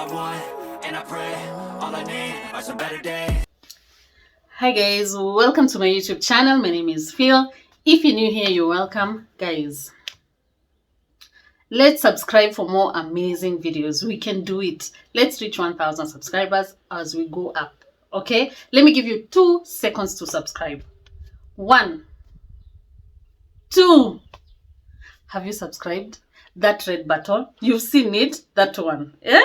I want, and I pray, all I need are some better days. Hi guys, welcome to my YouTube channel. My name is Phil. If you're new here, you're welcome. Guys, let's subscribe for more amazing videos. We can do it. Let's reach 1,000 subscribers as we go up. Okay, let me give you 2 seconds to subscribe. 1, 2. Have you subscribed? That red button, you've seen it, that one. Yeah,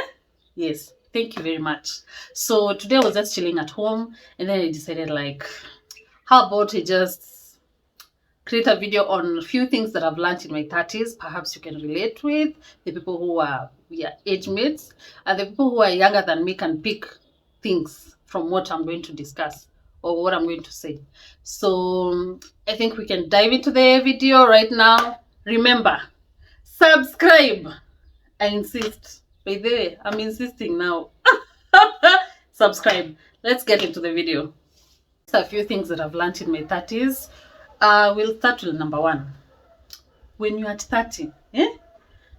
yes, thank you very much. So today I was just chilling at home, and then I decided, like, how about I just create a video on a few things that I've learned in my 30s. Perhaps you can relate with the people who are age mates, and the people who are younger than me can pick things from what I'm going to discuss or what I'm going to say. So I think we can dive into the video right now. Remember, subscribe. I insist. By the way, I'm insisting now. Subscribe. Let's get into the video. A few things that I've learned in my 30s. We'll start with number 1. When you're at 30,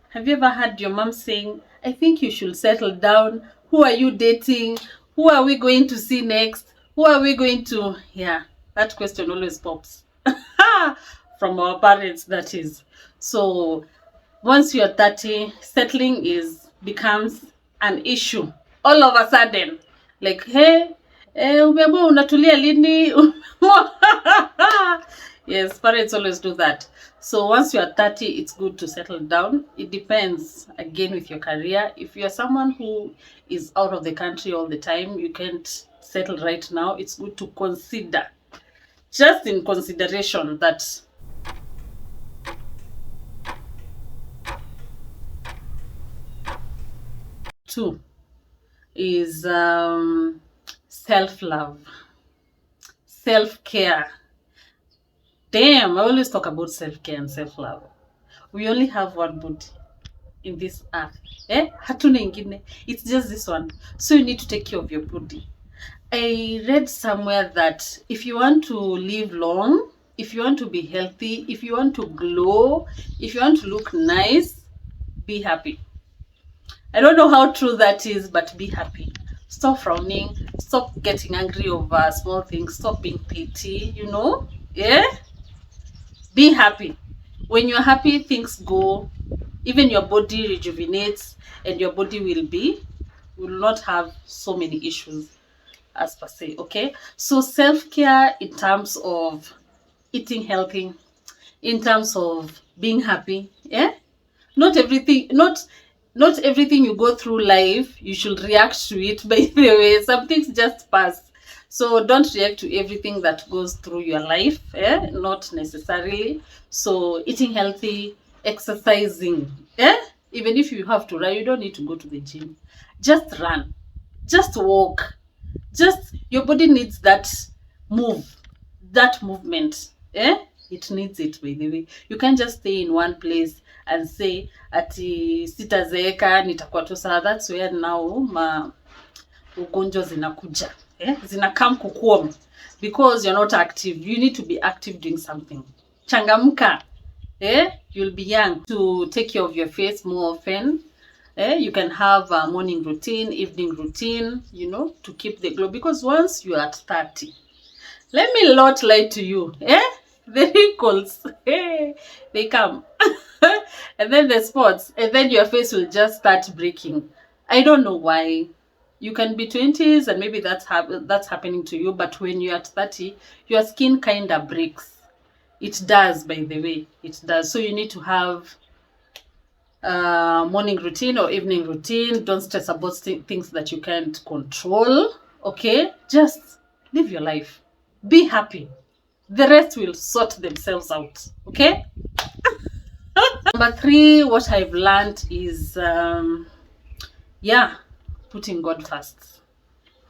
have you ever heard your mom saying, I think you should settle down? Who are you dating? Who are we going to see next? Who are we going to? Yeah, that question always pops. From our parents, that is. So once you're 30, settling becomes an issue all of a sudden. Like, hey, umeamua unatulia lini? Yes, parents always do that. So once you are 30, it's good to settle down. It depends, again, with your career. If you're someone who is out of the country all the time, you can't settle right now. It's good to consider, just in consideration, that two is self-love, self-care. Damn, I always talk about self-care and self-love. We only have one body in this earth. Hatuna ingine. It's just this one. So you need to take care of your body. I read somewhere that if you want to live long, if you want to be healthy, if you want to glow, if you want to look nice, be happy. I don't know how true that is, but be happy. Stop frowning. Stop getting angry over small things. Stop being petty, Yeah? Be happy. When you're happy, things go. Even your body rejuvenates, and your body will not have so many issues as per se. Okay? So self-care in terms of eating healthy, in terms of being happy. Yeah? Not everything you go through life you should react to it. By the way, some things just pass. So don't react to everything that goes through your life, not necessarily. So eating healthy, exercising, even if you have to run, you don't need to go to the gym. Just run, just walk, your body needs that movement. It needs it, by the way. You can't just stay in one place and say ati sitazeeka nitakuwa tu sawa. That's where now ugonjwa zinakuja, zinakam kukuom, because you're not active. You need to be active doing something. Changamka. You'll be young. To take care of your face more often. You can have a morning routine, evening routine, to keep the glow. Because once you're at 30, let me not lie to you, the wrinkles, they come. And then the spots, and then your face will just start breaking. I don't know why. You can be 20s and maybe that's happening to you, but when you're at 30, your skin kind of breaks. It does, by the way. It does. So you need to have morning routine or evening routine. Don't stress about things that you can't control. Okay? Just live your life. Be happy. The rest will sort themselves out. Okay? Number 3, what I've learned is, putting God first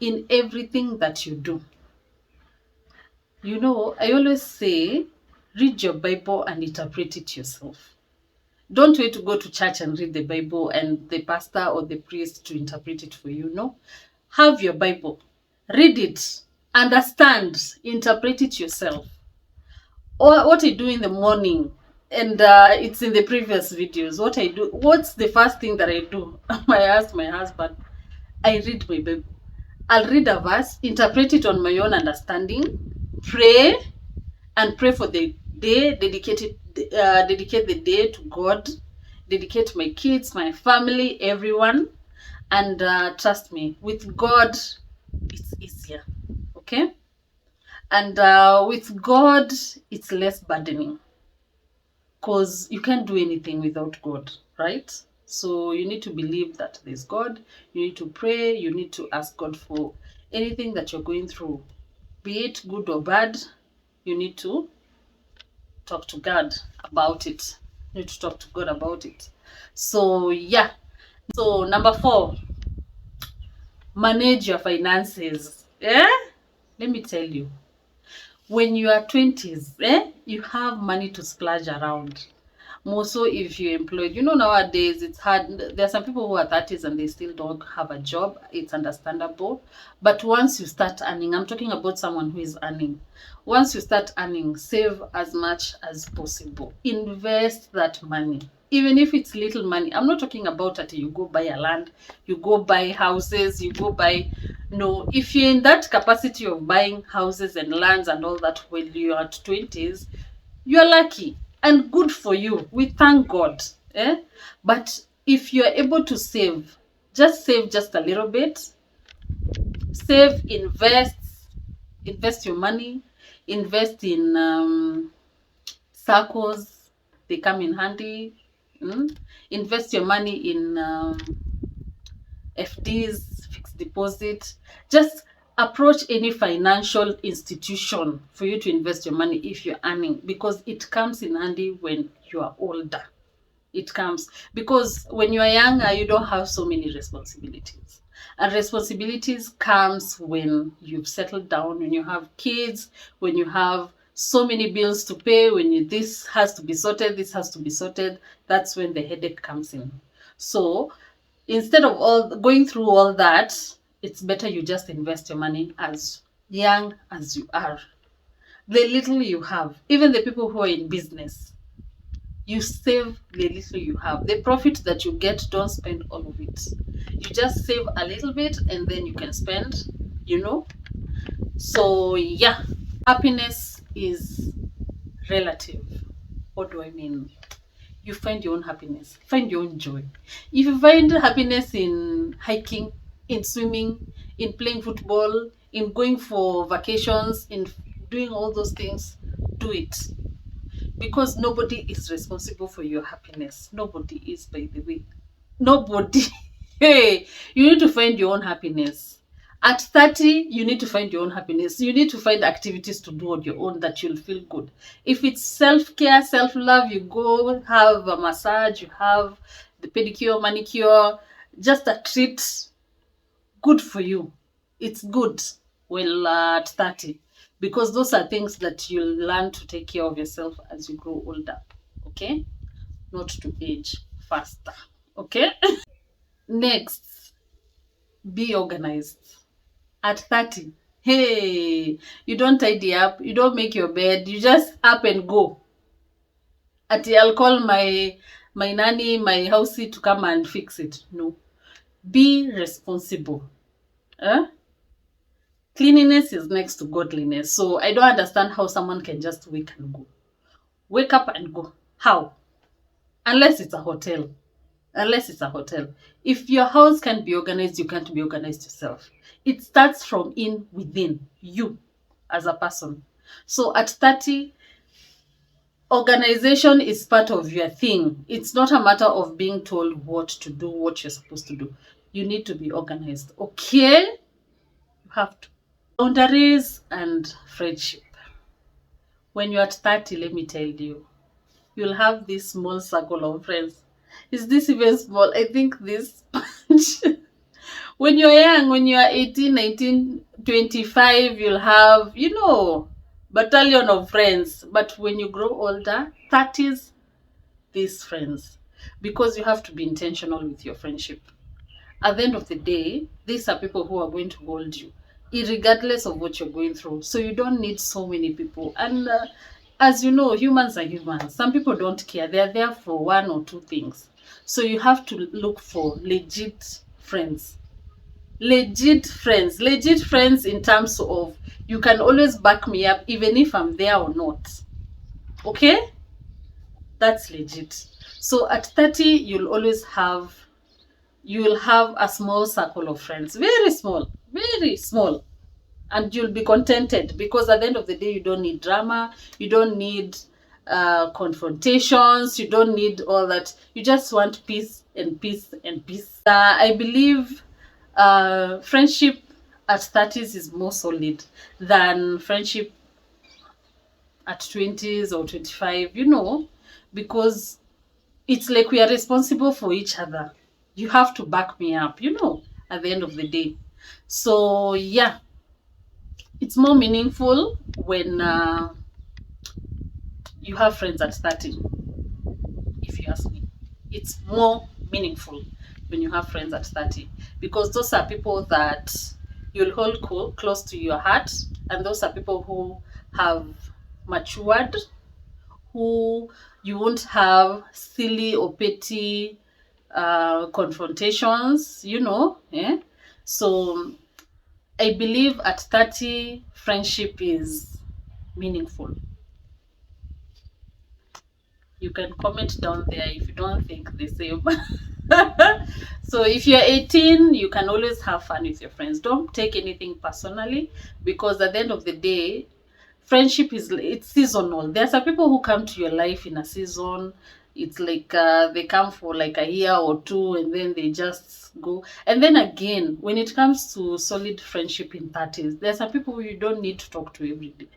in everything that you do. I always say, read your Bible and interpret it yourself. Don't wait to go to church and read the Bible and the pastor or the priest to interpret it for you. No. Have your Bible. Read it. Understand. Interpret it yourself. Or what I do in the morning, and it's in the previous videos. What I do, what's the first thing that I do? I ask my husband, I read my Bible. I'll read a verse, interpret it on my own understanding, pray, and pray for the day, dedicate the day to God, dedicate my kids, my family, everyone, and trust me, with God, it's easier, okay? And with God, it's less burdening, because you can't do anything without God, right? So you need to believe that there's God, you need to pray, you need to ask God for anything that you're going through, be it good or bad. You need to talk to God about it. You need to talk to God about it. So yeah. So number 4, manage your finances. Yeah? Let me tell you. When you are 20s, you have money to splurge around. More so if you're employed. You know, nowadays it's hard. There are some people who are 30s and they still don't have a job. It's understandable. But once you start earning, I'm talking about someone who is earning. Once you start earning, save as much as possible. Invest that money. Even if it's little money. I'm not talking about that you go buy a land, you go buy houses, you go buy... No, if you're in that capacity of buying houses and lands and all that when you're at 20s, you're lucky and good for you. We thank God. But if you're able to save just a little bit. Save, invest your money, invest in circles. They come in handy. Invest your money in FDs, fixed deposit. Just approach any financial institution for you to invest your money if you're earning, because it comes in handy when you are older. It comes because when you are younger, you don't have so many responsibilities. And responsibilities comes when you've settled down, when you have kids, when you have so many bills to pay, when this has to be sorted, this has to be sorted. That's when the headache comes in. So instead of all going through all that, it's better you just invest your money as young as you are. The little you have, even the people who are in business, you save the little you have. The profit that you get, don't spend all of it. You just save a little bit and then you can spend, So yeah, happiness is relative. What do I mean? You find your own happiness, find your own joy. If you find happiness in hiking, in swimming, in playing football, in going for vacations, in doing all those things, do it. Because nobody is responsible for your happiness. Nobody is, by the way. Nobody. Hey, you need to find your own happiness. At 30, you need to find your own happiness. You need to find activities to do on your own that you'll feel good. If it's self-care, self-love, you go have a massage, you have the pedicure, manicure, just a treat. Good for you. It's good. Well, at 30, because those are things that you'll learn to take care of yourself as you grow older. Okay? Not to age faster. Okay? Next, be organized. At 30, hey, you don't tidy up, you don't make your bed, you just up and go. I'll call my nanny, my housey to come and fix it. No. Be responsible. Cleanliness is next to godliness. So I don't understand how someone can just wake and go. Wake up and go. How? Unless it's a hotel. If your house can't be organized, you can't be organized yourself. It starts from within you as a person. So at 30, organization is part of your thing. It's not a matter of being told what to do, what you're supposed to do. You need to be organized. Okay? You have to. Boundaries and friendship. When you're at 30, let me tell you, you'll have this small circle of friends. Is this even small? I think this much. When you're young, when you're 18, 19, 25, you'll have, battalion of friends. But when you grow older, 30s, these friends. Because you have to be intentional with your friendship. At the end of the day, these are people who are going to hold you, regardless of what you're going through. So you don't need so many people. And as you know, humans are humans. Some people don't care. They're there for one or two things. So you have to look for legit friends. Legit friends in terms of you can always back me up even if I'm there or not. Okay? That's legit. So at 30, you'll have a small circle of friends. Very small. Very small. And you'll be contented because at the end of the day, you don't need drama, you don't need confrontations, you don't need all that. You just want peace and peace and peace. I believe friendship at 30s is more solid than friendship at 20s or 25, because it's like we are responsible for each other. You have to back me up, at the end of the day. So, yeah, it's more meaningful when you have friends at 30, if you ask me. It's more meaningful when you have friends at 30 because those are people that you'll hold close to your heart, and those are people who have matured, who you won't have silly or petty confrontations, So I believe at 30, friendship is meaningful. You can comment down there if you don't think the same. So if you're 18, you can always have fun with your friends. Don't take anything personally because at the end of the day, friendship it's seasonal. There are some people who come to your life in a season. It's like they come for like a year or two and then they just go. And then again, when it comes to solid friendship in 30s, there's some people who you don't need to talk to every day.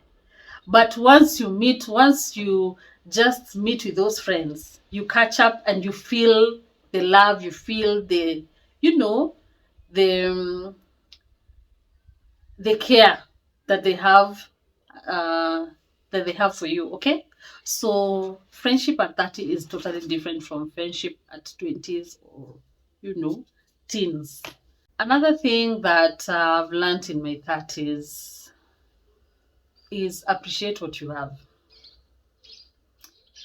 But once you just meet with those friends, you catch up and you feel the love, you feel you know, the um, the care that they have for you. Okay, so friendship at 30 is totally different from friendship at 20s or teens. Another thing that I've learned in my 30s is appreciate what you have.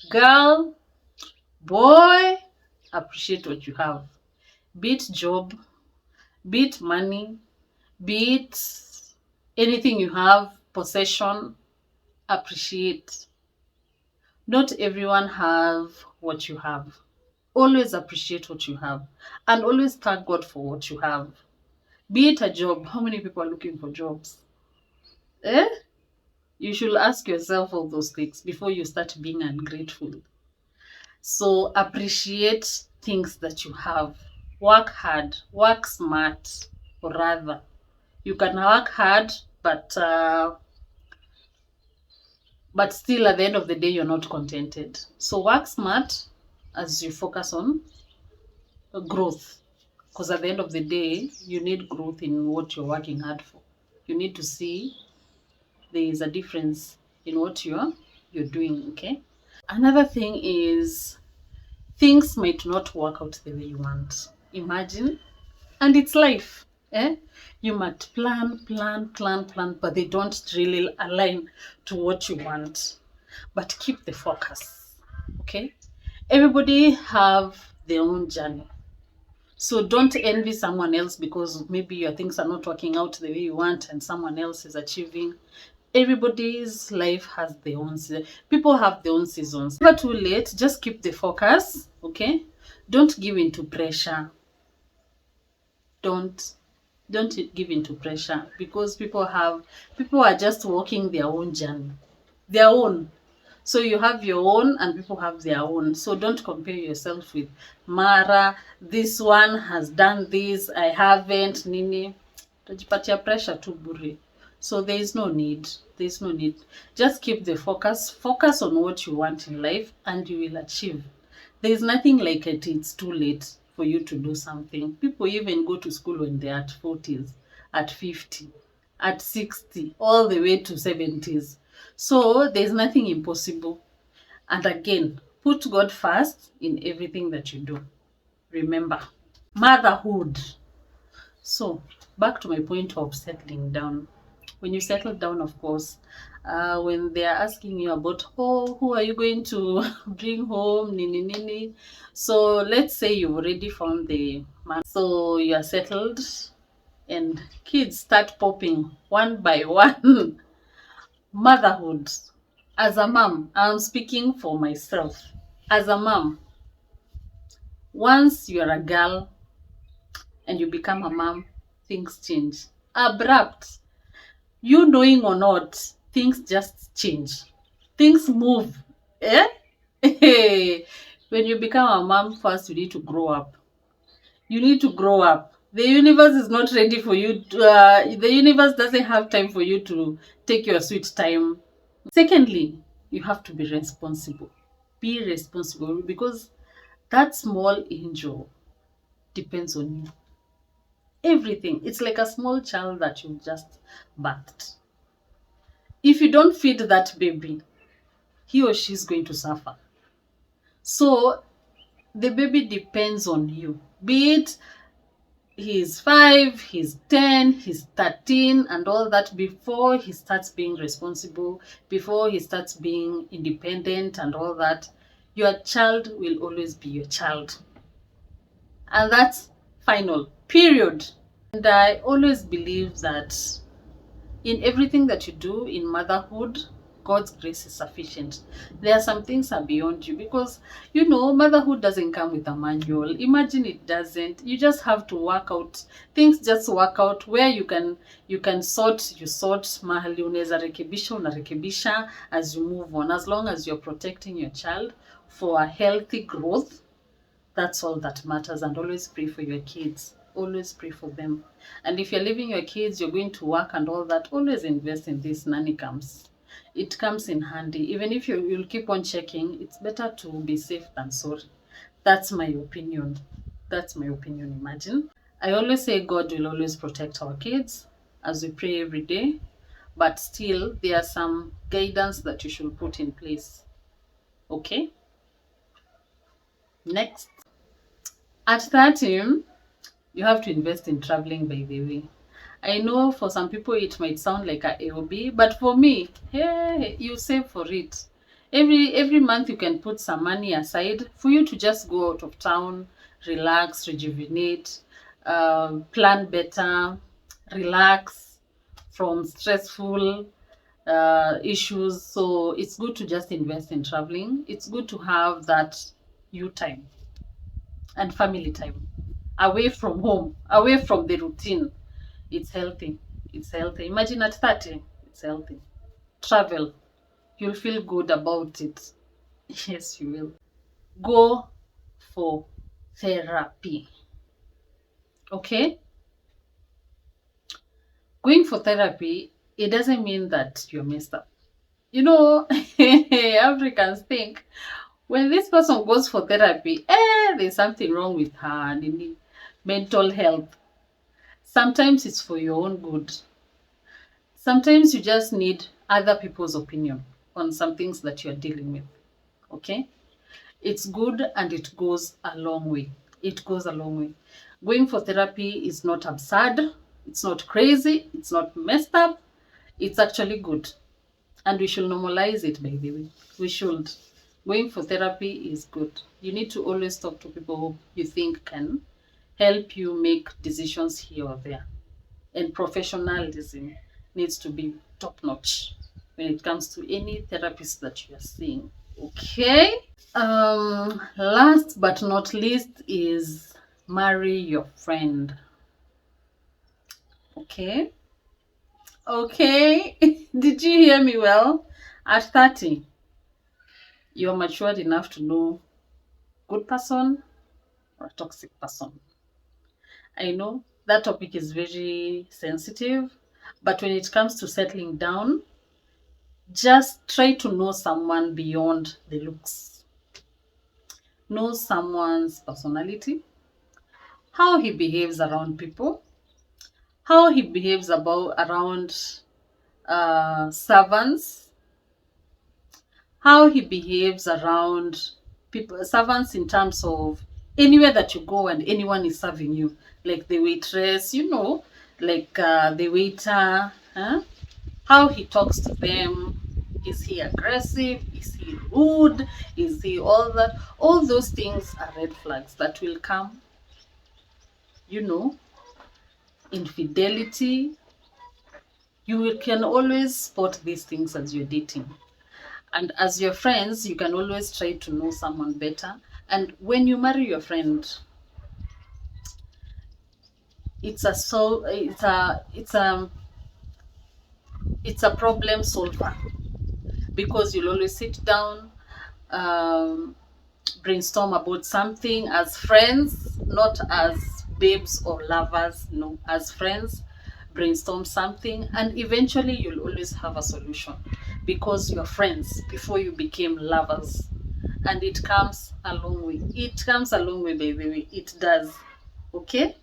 Girl, boy, appreciate what you have. Be it job, be it money, be it anything you have, possession, appreciate. Not everyone have what you have. Always appreciate what you have and always thank God for what you have. Be it a job. How many people are looking for jobs? Eh? You should ask yourself all those things before you start being ungrateful. So appreciate things that you have. Work hard, work smart, or rather. You can work hard, but still at the end of the day, you're not contented. So work smart as you focus on growth. Because at the end of the day, you need growth in what you're working hard for. You need to see there is a difference in what you're doing, okay? Another thing is things might not work out the way you want. Imagine, and it's life. You might plan, but they don't really align to what you want. But keep the focus, okay? Everybody have their own journey. So don't envy someone else because maybe your things are not working out the way you want and someone else is achieving. Everybody's life has their own season. People have their own seasons. Never too late. Just keep the focus, okay? Don't give into pressure. Don't give into pressure because people are just walking their own journey. Their own. So you have your own and people have their own. So don't compare yourself with Mara. This one has done this. I haven't. Nini. Utajipatia pressure too bure. So there is no need. There's no need. Just keep the focus. Focus on what you want in life and you will achieve. There is nothing like it's too late for you to do something. People even go to school when they're at 40s, at 50, at 60, all the way to 70s. So there's nothing impossible. And again, put God first in everything that you do. Remember, motherhood. So back to my point of settling down. When you settle down, of course, when they are asking you about, oh, who are you going to bring home, nini nini. So let's say you've already found the man. So you are settled. and kids start popping one by one. Motherhood. As a mom, I'm speaking for myself. As a mom, once you're a girl and you become a mom, things change. Abrupt. You knowing or not, things just change. Things move. Eh? When you become a mom, first you need to grow up. You need to grow up. The universe is not ready for you. The universe doesn't have time for you to take your sweet time. Secondly, you have to be responsible. Be responsible because that small angel depends on you. Everything. It's like a small child that you just birthed. If you don't feed that baby, he or she is going to suffer. So the baby depends on you. Be it he's 5, he's 10, he's 13, and all that. Before he starts being responsible, before he starts being independent and all that, your child will always be your child. And that's final, period. And I always believe that in everything that you do in motherhood, God's grace is sufficient. There are some things are beyond you because motherhood doesn't come with a manual. Imagine it doesn't. You just have to work out. Things just work out where you can sort, you sort, mahali unaweza rekebisha unarekebisha as you move on, as long as you're protecting your child for a healthy growth. That's all that matters. And always pray for your kids. Always pray for them. And if you're leaving your kids, you're going to work and all that, always invest in this nanny camps. It comes in handy. Even if you'll keep on checking, it's better to be safe than sorry. That's my opinion. That's my opinion, imagine. I always say God will always protect our kids as we pray every day. But still, there are some guidance that you should put in place. Okay? Next. At 30, you have to invest in traveling, by the way. I know for some people it might sound like a AOB, but for me, hey, you save for it. Every month you can put some money aside for you to just go out of town, relax, rejuvenate, plan better, relax from stressful issues. So it's good to just invest in traveling. It's good to have that you time and family time away from home, away from the routine. It's healthy. It's healthy. Imagine at 30, it's healthy. Travel. You'll feel good about it. Yes, you will. Go for therapy. Okay? Going for therapy, it doesn't mean that you're messed up. Africans think when this person goes for therapy, there's something wrong with her mental health. Sometimes it's for your own good. Sometimes you just need other people's opinion on some things that you're dealing with. Okay? It's good and it goes a long way. It goes a long way. Going for therapy is not absurd. It's not crazy. It's not messed up. It's actually good. And we should normalize it, by the way. We should. Going for therapy is good. You need to always talk to people who you think can help you make decisions here or there. And professionalism needs to be top notch when it comes to any therapist that you are seeing. Okay. Last but not least is marry your friend. Okay. Okay. Did you hear me well? At 30, you're matured enough to know good person or a toxic person. I know that topic is very sensitive, but when it comes to settling down, just try to know someone beyond the looks. Know someone's personality, how he behaves around people, how he behaves around servants, how he behaves around people, servants in terms of anywhere that you go and anyone is serving you, like the waitress, like the waiter, how he talks to them. Is he aggressive? Is he rude? Is he all that? All those things are red flags that will come, infidelity. You can always spot these things as you're dating. And as your friends, you can always try to know someone better. And when you marry your friend, it's a problem solver, because you'll always sit down, um, brainstorm about something as friends, not as babes or lovers, no, as friends. Brainstorm something, and eventually you'll always have a solution, because you're friends before you became lovers. And it comes a long way. It comes a long way, by the way. It does. Okay?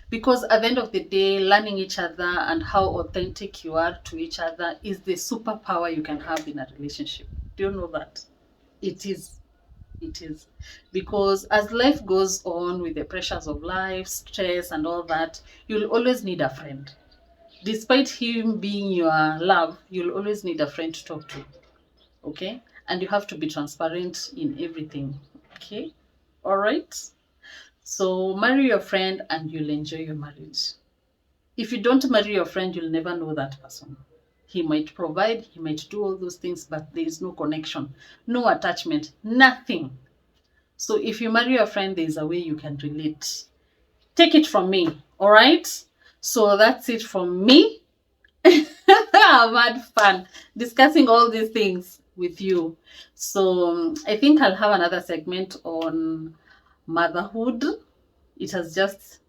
Because at the end of the day, learning each other and how authentic you are to each other is the superpower you can have in a relationship. Do you know that? It is. It is. Because as life goes on with the pressures of life, stress, and all that, you'll always need a friend. Despite him being your love, you'll always need a friend to talk to. Okay? And you have to be transparent in everything. Okay? All right? So marry your friend and you'll enjoy your marriage. If you don't marry your friend, you'll never know that person. He might provide, he might do all those things, but there is no connection, no attachment, nothing. So if you marry your friend, there's a way you can relate. Take it from me, all right? So that's it from me. I've had fun discussing all these things with you. So I think I'll have another segment on motherhood. It has just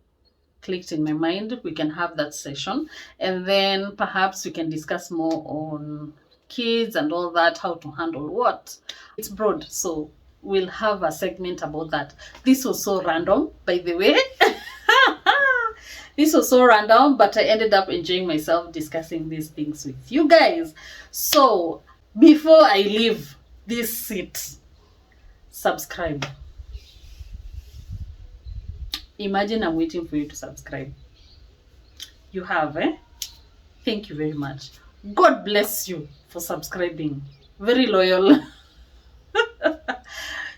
clicked in my mind. We can have that session, and then perhaps we can discuss more on kids and all that, how to handle what. It's broad, so we'll have a segment about that. This was so random, by the way. This was so random, but I ended up enjoying myself discussing these things with you guys. So before I leave this seat, subscribe. Imagine I'm waiting for you to subscribe. You have, eh? Thank you very much. God bless you for subscribing. Very loyal.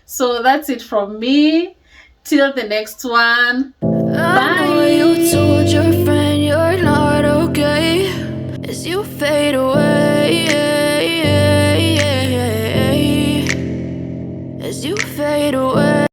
So that's it from me. Till the next one. I know you told your friend you're not okay as you fade away, as you fade away.